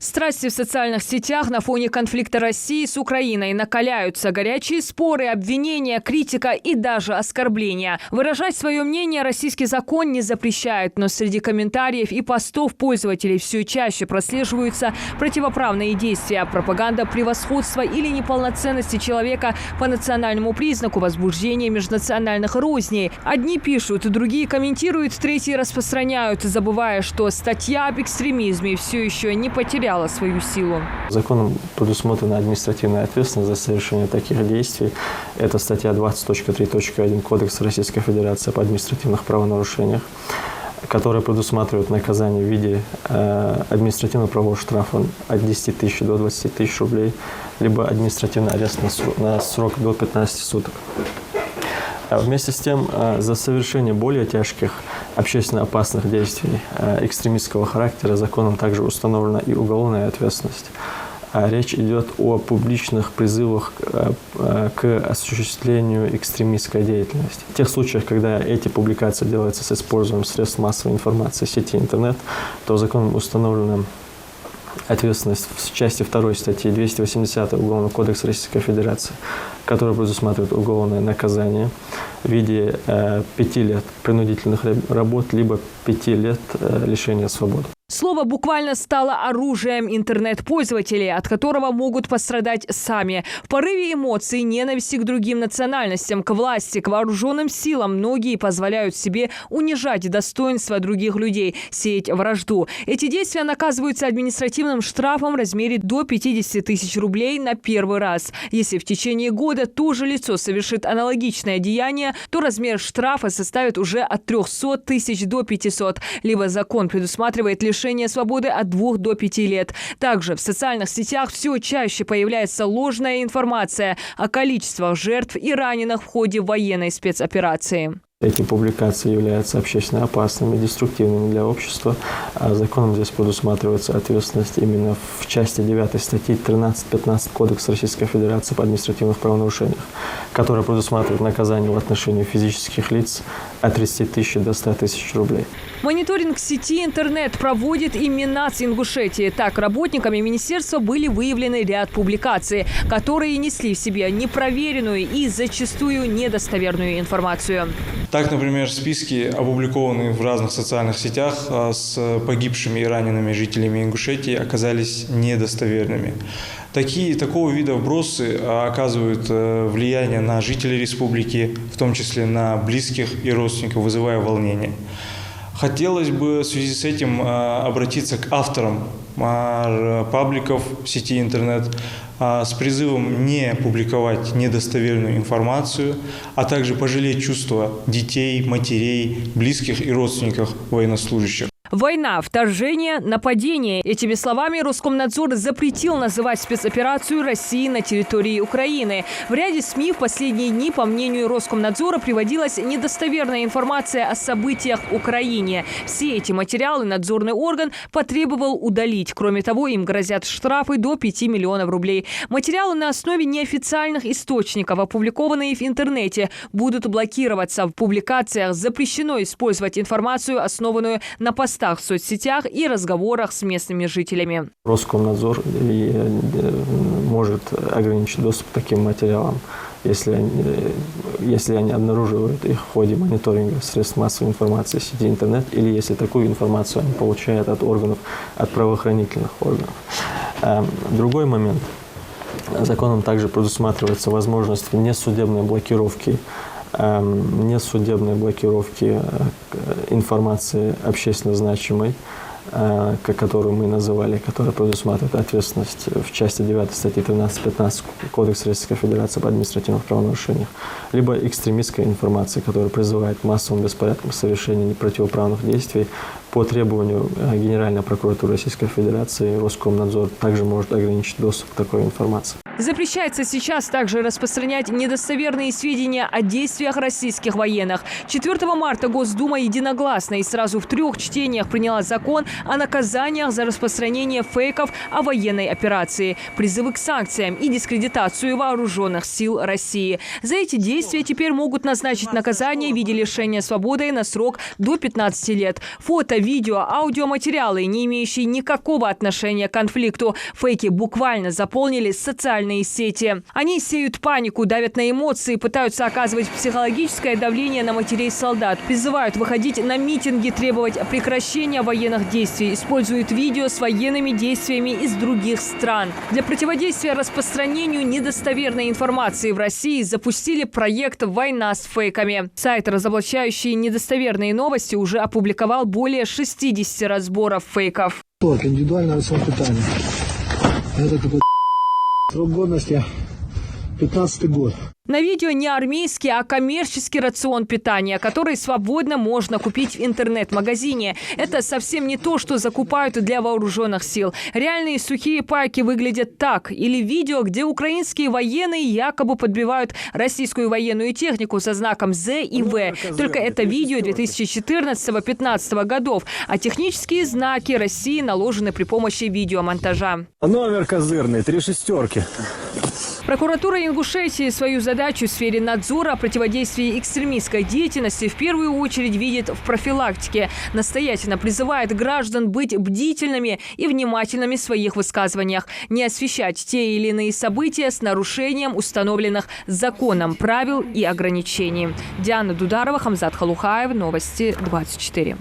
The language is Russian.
Страсти в социальных сетях на фоне конфликта России с Украиной накаляются. Горячие споры, обвинения, критика и даже оскорбления. Выражать свое мнение российский закон не запрещает, но среди комментариев и постов пользователей все чаще прослеживаются противоправные действия, пропаганда превосходства или неполноценности человека по национальному признаку, возбуждение межнациональных розней. Одни пишут, другие комментируют, третьи распространяют, забывая, что статья об экстремизме все еще не потеряла свою силу. Законом предусмотрена административная ответственность за совершение таких действий. Это статья 20.3.1 Кодекса Российской Федерации об административных правонарушениях, которая предусматривает наказание в виде административно-правового штрафа от 10 тысяч до 20 тысяч рублей, либо административный арест на срок до 15 суток. Вместе с тем, за совершение более тяжких общественно опасных действий экстремистского характера законом также установлена и уголовная ответственность. Речь идет о публичных призывах к осуществлению экстремистской деятельности. В тех случаях, когда эти публикации делаются с использованием средств массовой информации, сети интернет, то законом установлена ответственность в части 2 статьи 280 Уголовного кодекса Российской Федерации, которая предусматривает уголовное наказание в виде 5 лет принудительных работ, либо 5 лет лишения свободы. Слово буквально стало оружием интернет-пользователей, от которого могут пострадать сами. В порыве эмоций, ненависти к другим национальностям, к власти, к вооруженным силам многие позволяют себе унижать достоинство других людей, сеять вражду. Эти действия наказываются административным штрафом в размере до 50 тысяч рублей на первый раз. Если в течение года то же лицо совершит аналогичное деяние, то размер штрафа составит уже от 300 тысяч до 500, либо закон предусматривает лишение свободы от 2 до 5 лет. Также в социальных сетях все чаще появляется ложная информация о количествах жертв и раненых в ходе военной спецоперации. Эти публикации являются общественно опасными, деструктивными для общества. Законом здесь предусматривается ответственность именно в части 9 статьи 13-15 Кодекса Российской Федерации об административных правонарушениях, которая предусматривает наказание в отношении физических лиц от 30 тысяч до 100 тысяч рублей. Мониторинг сети интернет проводит и Миннац Ингушетии. Так, работниками министерства были выявлены ряд публикаций, которые несли в себе непроверенную и зачастую недостоверную информацию. Так, например, списки, опубликованные в разных социальных сетях с погибшими и ранеными жителями Ингушетии, оказались недостоверными. Такого вида вбросы оказывают влияние на жителей республики, в том числе на близких и родственников, вызывая волнение. Хотелось бы в связи с этим обратиться к авторам пабликов в сети интернет с призывом не публиковать недостоверную информацию, а также пожалеть чувства детей, матерей, близких и родственников военнослужащих. Война, вторжение, нападение. Этими словами Роскомнадзор запретил называть спецоперацию России на территории Украины. В ряде СМИ в последние дни, по мнению Роскомнадзора, приводилась недостоверная информация о событиях в Украине. Все эти материалы надзорный орган потребовал удалить. Кроме того, им грозят штрафы до 5 миллионов рублей. Материалы на основе неофициальных источников, опубликованные в интернете, будут блокироваться. В публикациях запрещено использовать информацию, основанную на постах в соцсетях и разговорах с местными жителями. Роскомнадзор может ограничить доступ к таким материалам, если они обнаруживают их в ходе мониторинга средств массовой информации в сети интернет, или если такую информацию они получают от органов, от правоохранительных органов. Другой момент. Законом также предусматривается возможность несудебной блокировки информации общественно значимой, которую мы назвали, которая предусматривает ответственность в части 9 статьи 13-15 Кодекса Российской Федерации об административных правонарушениях, либо экстремистской информации, которая призывает к массовым беспорядкам совершения непротивоправных действий. По требованию Генеральной прокуратуры Российской Федерации Роскомнадзор также может ограничить доступ к такой информации. Запрещается сейчас также распространять недостоверные сведения о действиях российских военных. 4 марта Госдума единогласно и сразу в 3 чтениях приняла закон о наказаниях за распространение фейков о военной операции, призывы к санкциям и дискредитацию вооруженных сил России. За эти действия теперь могут назначить наказание в виде лишения свободы на срок до 15 лет. Фото, видео, аудиоматериалы, не имеющие никакого отношения к конфликту. Фейки буквально заполнили социальные сети. Они сеют панику, давят на эмоции, пытаются оказывать психологическое давление на матерей солдат, призывают выходить на митинги, требовать прекращения военных действий, используют видео с военными действиями из других стран. Для противодействия распространению недостоверной информации в России запустили проект «Война с фейками». Сайт, разоблачающий недостоверные новости, уже опубликовал более 60 разборов фейков. Индивидуальное рацион питания. Это какой срок годности 15-й год. На видео не армейский, а коммерческий рацион питания, который свободно можно купить в интернет-магазине. Это совсем не то, что закупают для вооруженных сил. Реальные сухие пайки выглядят так. Или видео, где украинские военные якобы подбивают российскую военную технику со знаком З и В. Только это видео 2014-2015 годов. А технические знаки России наложены при помощи видеомонтажа. Номер козырный, 3 шестерки. Прокуратура Ингушетии свою задачу в сфере надзора о противодействии экстремистской деятельности в первую очередь видит в профилактике. Настоятельно призывает граждан быть бдительными и внимательными в своих высказываниях. Не освещать те или иные события с нарушением установленных законом правил и ограничений. Диана Дударова, Хамзат Халухаев. Новости 24.